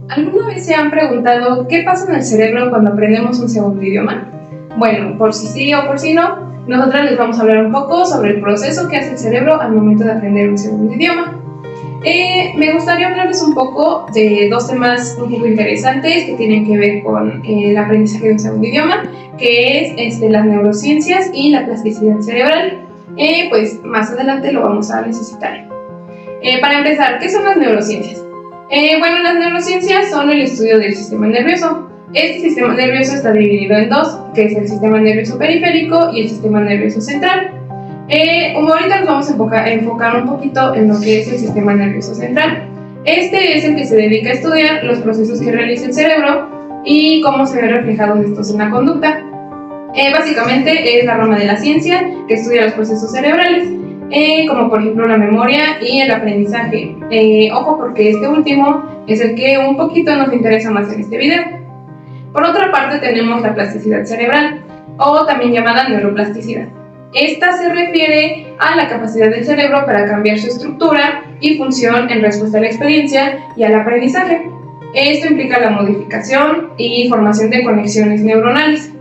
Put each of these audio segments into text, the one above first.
¿Alguna vez se han preguntado qué pasa en el cerebro cuando aprendemos un segundo idioma? Bueno, por si sí o por si no, nosotras les vamos a hablar un poco sobre el proceso que hace el cerebro al momento de aprender un segundo idioma. Me gustaría hablarles un poco de dos temas un poco interesantes que tienen que ver con el aprendizaje de un segundo idioma, que es las neurociencias y la plasticidad cerebral. Pues más adelante lo vamos a necesitar. Para empezar, ¿qué son las neurociencias? Bueno, las neurociencias son el estudio del sistema nervioso. Este sistema nervioso está dividido en dos, que es el sistema nervioso periférico y el sistema nervioso central. Ahorita nos vamos a enfocar un poquito en lo que es el sistema nervioso central. Este es el que se dedica a estudiar los procesos que realiza el cerebro y cómo se ven reflejados estos en la conducta. Básicamente es la rama de la ciencia que estudia los procesos cerebrales, como por ejemplo la memoria y el aprendizaje. Ojo, porque este último es el que un poquito nos interesa más en este video. Por otra parte tenemos la plasticidad cerebral, o también llamada neuroplasticidad. Esta se refiere a la capacidad del cerebro para cambiar su estructura y función en respuesta a la experiencia y al aprendizaje. Esto implica la modificación y formación de conexiones neuronales.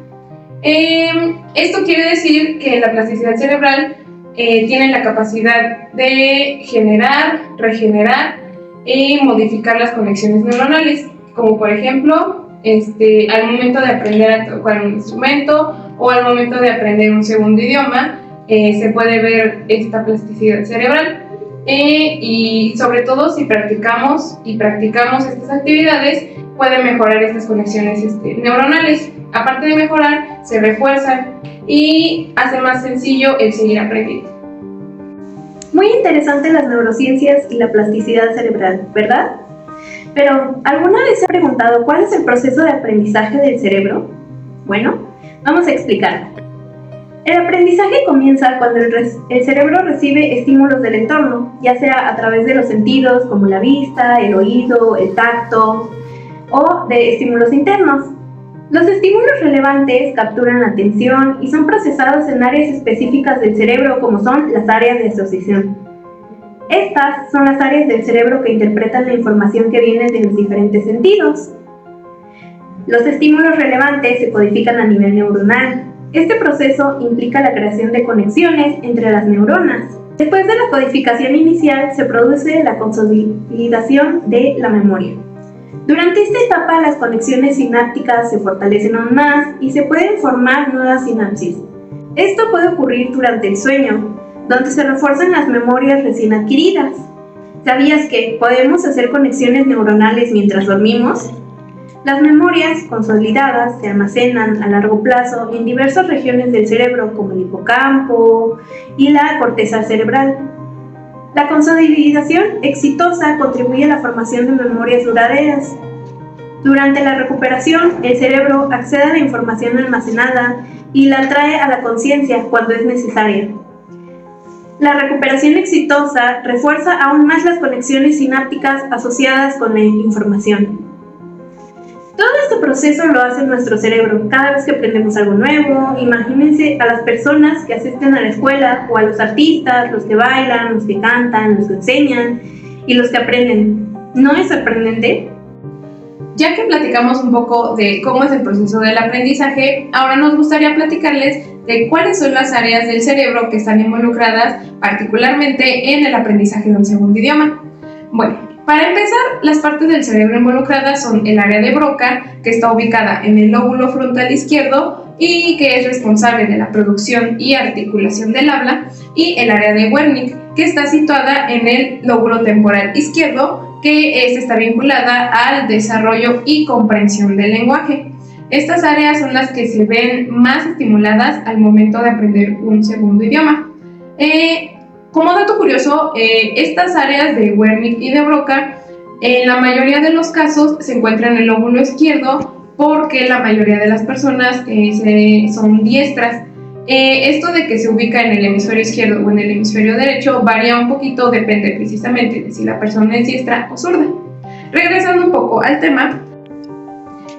Esto quiere decir que la plasticidad cerebral tiene la capacidad de generar, regenerar y modificar las conexiones neuronales, como por ejemplo al momento de aprender a tocar un instrumento o al momento de aprender un segundo idioma, se puede ver esta plasticidad cerebral. Y sobre todo si practicamos estas actividades, puede mejorar estas conexiones neuronales. Aparte de mejorar, se refuerzan y hace más sencillo el seguir aprendiendo. Muy interesante las neurociencias y la plasticidad cerebral, ¿verdad? Pero, ¿alguna vez se ha preguntado cuál es el proceso de aprendizaje del cerebro? Bueno, vamos a explicarlo. El aprendizaje comienza cuando el cerebro recibe estímulos del entorno, ya sea a través de los sentidos como la vista, el oído, el tacto, o de estímulos internos. Los estímulos relevantes capturan la atención y son procesados en áreas específicas del cerebro, como son las áreas de asociación. Estas son las áreas del cerebro que interpretan la información que viene de los diferentes sentidos. Los estímulos relevantes se codifican a nivel neuronal. Este proceso implica la creación de conexiones entre las neuronas. Después de la codificación inicial, se produce la consolidación de la memoria. Durante esta etapa, las conexiones sinápticas se fortalecen aún más y se pueden formar nuevas sinapsis. Esto puede ocurrir durante el sueño, donde se refuerzan las memorias recién adquiridas. ¿Sabías que podemos hacer conexiones neuronales mientras dormimos? Las memorias consolidadas se almacenan a largo plazo en diversas regiones del cerebro, como el hipocampo y la corteza cerebral. La consolidación exitosa contribuye a la formación de memorias duraderas. Durante la recuperación, el cerebro accede a la información almacenada y la trae a la conciencia cuando es necesaria. La recuperación exitosa refuerza aún más las conexiones sinápticas asociadas con la información. Todo este proceso lo hace nuestro cerebro cada vez que aprendemos algo nuevo. Imagínense a las personas que asisten a la escuela, o a los artistas, los que bailan, los que cantan, los que enseñan y los que aprenden. ¿No es sorprendente? Ya que platicamos un poco de cómo es el proceso del aprendizaje, ahora nos gustaría platicarles de cuáles son las áreas del cerebro que están involucradas particularmente en el aprendizaje de un segundo idioma. Bueno, para empezar, las partes del cerebro involucradas son el área de Broca, que está ubicada en el lóbulo frontal izquierdo y que es responsable de la producción y articulación del habla, y el área de Wernicke, que está situada en el lóbulo temporal izquierdo, que está vinculada al desarrollo y comprensión del lenguaje. Estas áreas son las que se ven más estimuladas al momento de aprender un segundo idioma. Como dato curioso, estas áreas de Wernicke y de Broca, en la mayoría de los casos se encuentran en el lóbulo izquierdo, porque la mayoría de las personas son diestras. Esto de que se ubica en el hemisferio izquierdo o en el hemisferio derecho varía un poquito, depende precisamente de si la persona es diestra o zurda. Regresando un poco al tema,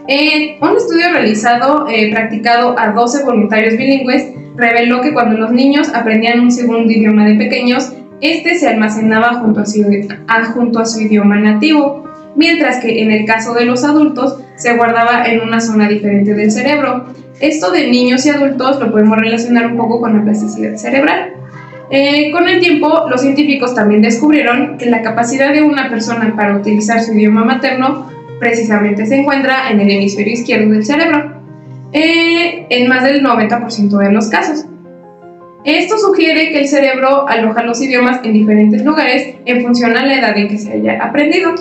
un estudio realizado, practicado a 12 voluntarios bilingües, reveló que cuando los niños aprendían un segundo idioma de pequeños, se almacenaba junto a su idioma nativo. mientras que en el caso de los adultos se guardaba en una zona diferente del cerebro. Esto de niños y adultos lo podemos relacionar un poco con la plasticidad cerebral. Con el tiempo, los científicos también descubrieron que la capacidad de una persona para utilizar su idioma materno precisamente se encuentra en el hemisferio izquierdo del cerebro, en más del 90% de los casos. Esto sugiere que el cerebro aloja los idiomas en diferentes lugares en función a la edad en que se haya aprendido.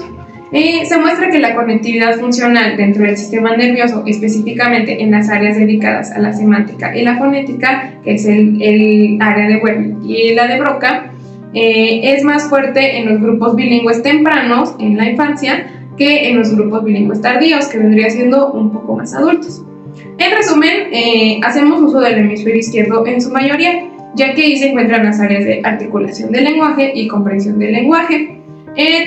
Se muestra que la conectividad funcional dentro del sistema nervioso, específicamente en las áreas dedicadas a la semántica y la fonética, que es el área de Wernicke y la de Broca, es más fuerte en los grupos bilingües tempranos, en la infancia, que en los grupos bilingües tardíos, que vendría siendo un poco más adultos. En resumen, hacemos uso del hemisferio izquierdo en su mayoría, ya que ahí se encuentran las áreas de articulación del lenguaje y comprensión del lenguaje.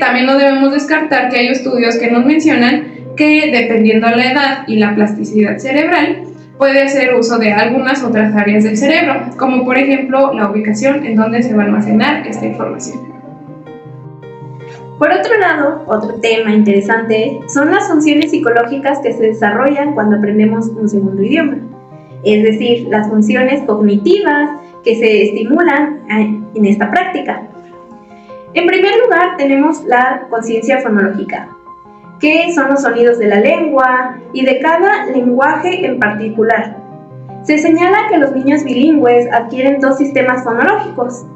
También no debemos descartar que hay estudios que nos mencionan que, dependiendo de la edad y la plasticidad cerebral, puede hacer uso de algunas otras áreas del cerebro, como por ejemplo la ubicación en donde se va a almacenar esta información. Por otro lado, otro tema interesante son las funciones psicológicas que se desarrollan cuando aprendemos un segundo idioma, es decir, las funciones cognitivas que se estimulan en esta práctica. En primer lugar, tenemos la conciencia fonológica, que son los sonidos de la lengua y de cada lenguaje en particular. Se señala que los niños bilingües adquieren dos sistemas fonológicos,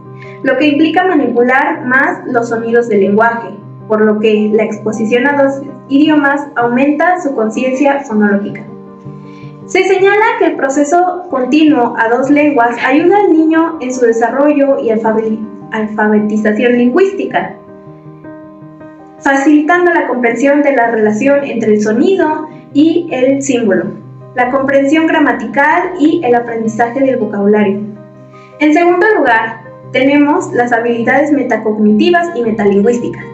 lo que implica manipular más los sonidos del lenguaje, por lo que la exposición a dos idiomas aumenta su conciencia fonológica. Se señala que el proceso continuo a dos lenguas ayuda al niño en su desarrollo y alfabetización lingüística, facilitando la comprensión de la relación entre el sonido y el símbolo, la comprensión gramatical y el aprendizaje del vocabulario. En segundo lugar, tenemos las habilidades metacognitivas y metalingüísticas,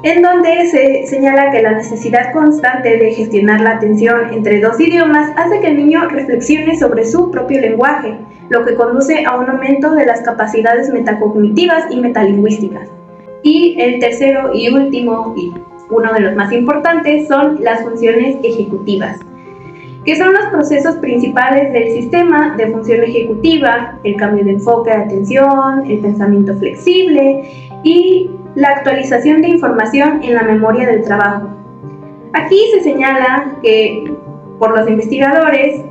en donde se señala que la necesidad constante de gestionar la atención entre dos idiomas hace que el niño reflexione sobre su propio lenguaje, lo que conduce a un aumento de las capacidades metacognitivas y metalingüísticas. Y el tercero y último, y uno de los más importantes, son las funciones ejecutivas, que son los procesos principales del sistema de función ejecutiva: el cambio de enfoque de atención, el pensamiento flexible y la actualización de información en la memoria del trabajo. Aquí se señala que, por los investigadores,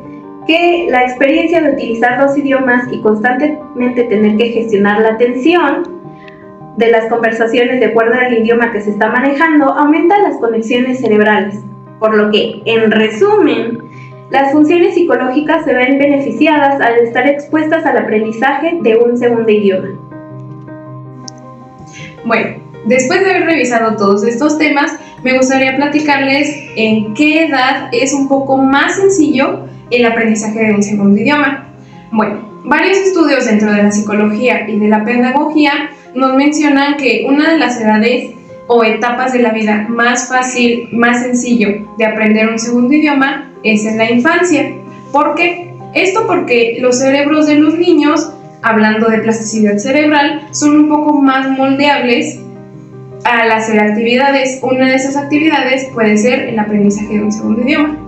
que la experiencia de utilizar dos idiomas y constantemente tener que gestionar la atención de las conversaciones de acuerdo al idioma que se está manejando aumenta las conexiones cerebrales, por lo que, en resumen, las funciones psicológicas se ven beneficiadas al estar expuestas al aprendizaje de un segundo idioma. Bueno, después de haber revisado todos estos temas, me gustaría platicarles en qué edad es un poco más sencillo el aprendizaje de un segundo idioma. Bueno, varios estudios dentro de la psicología y de la pedagogía nos mencionan que una de las edades o etapas de la vida más fácil, más sencillo de aprender un segundo idioma es en la infancia. ¿Por qué? Esto porque los cerebros de los niños, hablando de plasticidad cerebral, son un poco más moldeables al hacer actividades. Una de esas actividades puede ser el aprendizaje de un segundo idioma.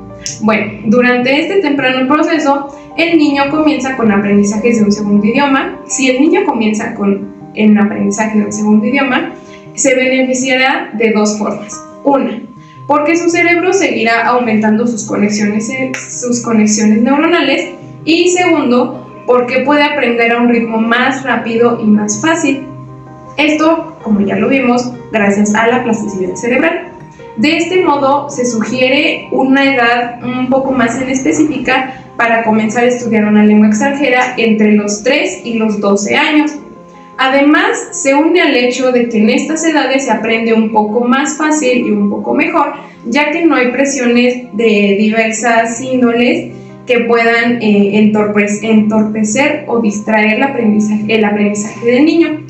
Bueno, durante este temprano proceso, el niño comienza con aprendizajes de un segundo idioma. Si el niño comienza con el aprendizaje de un segundo idioma, se beneficiará de dos formas. Una, porque su cerebro seguirá aumentando sus conexiones neuronales. Y segundo, porque puede aprender a un ritmo más rápido y más fácil. Esto, como ya lo vimos, gracias a la plasticidad cerebral. De este modo, se sugiere una edad un poco más en específica para comenzar a estudiar una lengua extranjera entre los 3 y los 12 años. Además, se une al hecho de que en estas edades se aprende un poco más fácil y un poco mejor, ya que no hay presiones de diversas índoles que puedan entorpecer o distraer el aprendizaje del niño.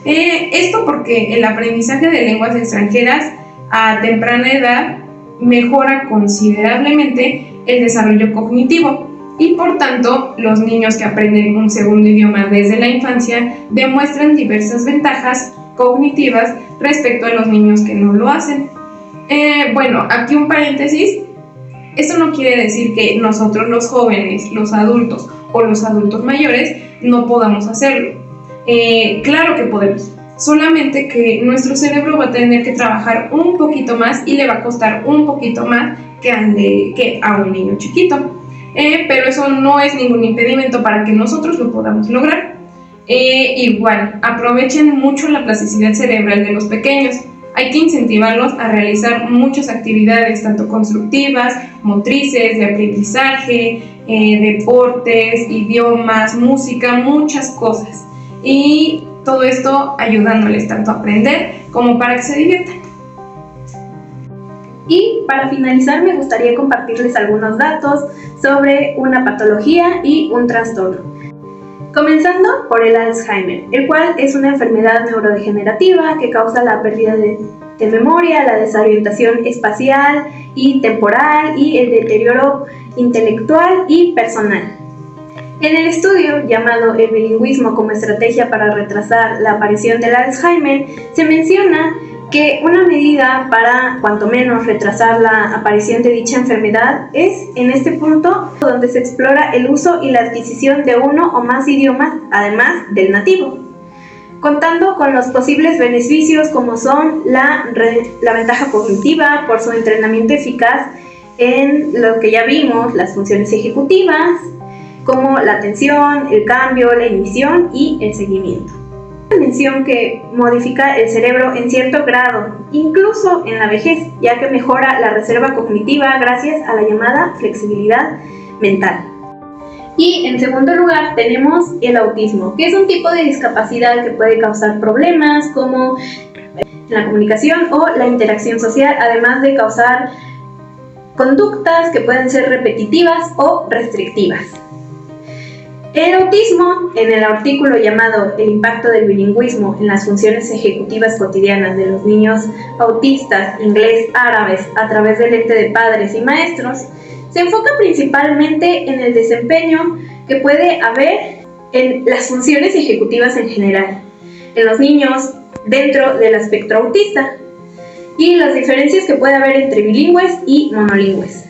Esto porque el aprendizaje de lenguas extranjeras a temprana edad mejora considerablemente el desarrollo cognitivo y, por tanto, los niños que aprenden un segundo idioma desde la infancia demuestran diversas ventajas cognitivas respecto a los niños que no lo hacen. Bueno, aquí un paréntesis. Esto no quiere decir que nosotros los jóvenes, los adultos o los adultos mayores no podamos hacerlo. Claro que podemos, solamente que nuestro cerebro va a tener que trabajar un poquito más y le va a costar un poquito más que a un niño chiquito. Pero eso no es ningún impedimento para que nosotros lo podamos lograr. Igual, aprovechen mucho la plasticidad cerebral de los pequeños. Hay que incentivarlos a realizar muchas actividades, tanto constructivas, motrices, de aprendizaje, deportes, idiomas, música, muchas cosas. Y todo esto ayudándoles tanto a aprender como para que se diviertan. Y para finalizar me gustaría compartirles algunos datos sobre una patología y un trastorno. Comenzando por el Alzheimer, el cual es una enfermedad neurodegenerativa que causa la pérdida de memoria, la desorientación espacial y temporal y el deterioro intelectual y personal. En el estudio llamado El bilingüismo como estrategia para retrasar la aparición del Alzheimer, se menciona que una medida para, cuanto menos, retrasar la aparición de dicha enfermedad es en este punto donde se explora el uso y la adquisición de uno o más idiomas, además del nativo, contando con los posibles beneficios como son la ventaja cognitiva por su entrenamiento eficaz en lo que ya vimos, las funciones ejecutivas, como la atención, el cambio, la inhibición y el seguimiento. Mención que modifica el cerebro en cierto grado, incluso en la vejez, ya que mejora la reserva cognitiva gracias a la llamada flexibilidad mental. Y en segundo lugar tenemos el autismo, que es un tipo de discapacidad que puede causar problemas como la comunicación o la interacción social, además de causar conductas que pueden ser repetitivas o restrictivas. El autismo, en el artículo llamado El impacto del bilingüismo en las funciones ejecutivas cotidianas de los niños autistas inglés-árabes a través del ente de padres y maestros, se enfoca principalmente en el desempeño que puede haber en las funciones ejecutivas en general, en los niños dentro del espectro autista, y las diferencias que puede haber entre bilingües y monolingües.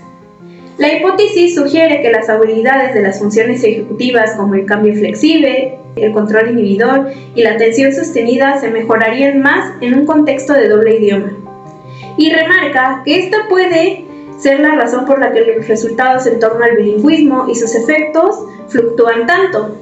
La hipótesis sugiere que las habilidades de las funciones ejecutivas como el cambio flexible, el control inhibidor y la atención sostenida se mejorarían más en un contexto de doble idioma. Y remarca que esta puede ser la razón por la que los resultados en torno al bilingüismo y sus efectos fluctúan tanto.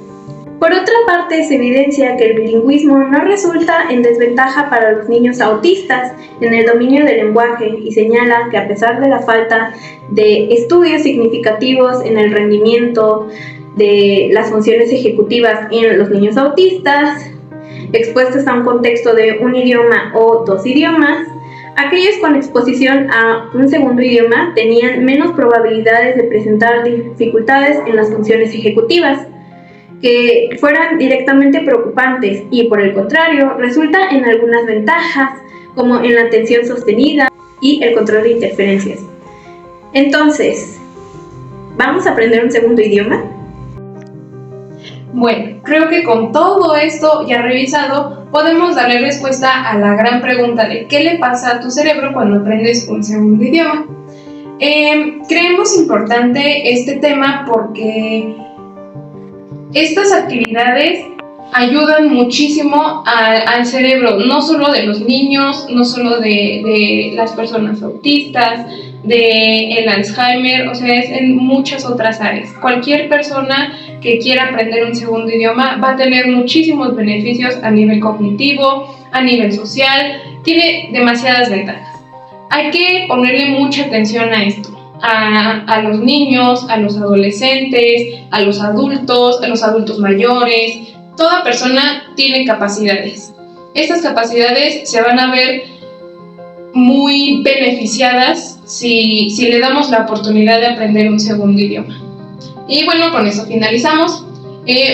Por otra parte, se evidencia que el bilingüismo no resulta en desventaja para los niños autistas en el dominio del lenguaje y señala que a pesar de la falta de estudios significativos en el rendimiento de las funciones ejecutivas en los niños autistas, expuestos a un contexto de un idioma o dos idiomas, aquellos con exposición a un segundo idioma tenían menos probabilidades de presentar dificultades en las funciones ejecutivas que fueran directamente preocupantes y, por el contrario, resulta en algunas ventajas, como en la atención sostenida y el control de interferencias. Entonces, ¿vamos a aprender un segundo idioma? Bueno, creo que con todo esto ya revisado, podemos darle respuesta a la gran pregunta de ¿qué le pasa a tu cerebro cuando aprendes un segundo idioma? Creemos importante este tema porque estas actividades ayudan muchísimo al cerebro, no solo de los niños, no solo de las personas autistas, del Alzheimer, o sea, es en muchas otras áreas. Cualquier persona que quiera aprender un segundo idioma va a tener muchísimos beneficios a nivel cognitivo, a nivel social, tiene demasiadas ventajas. Hay que ponerle mucha atención a esto. A los niños, a los adolescentes, a los adultos mayores. Toda persona tiene capacidades. Estas capacidades se van a ver muy beneficiadas si le damos la oportunidad de aprender un segundo idioma. Y bueno, con eso finalizamos.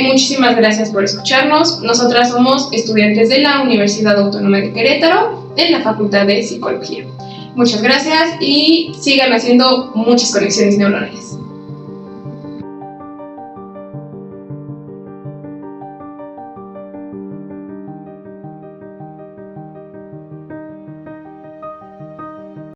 Muchísimas gracias por escucharnos. Nosotras somos estudiantes de la Universidad Autónoma de Querétaro en la Facultad de Psicología. Muchas gracias y sigan haciendo muchas conexiones neuronales.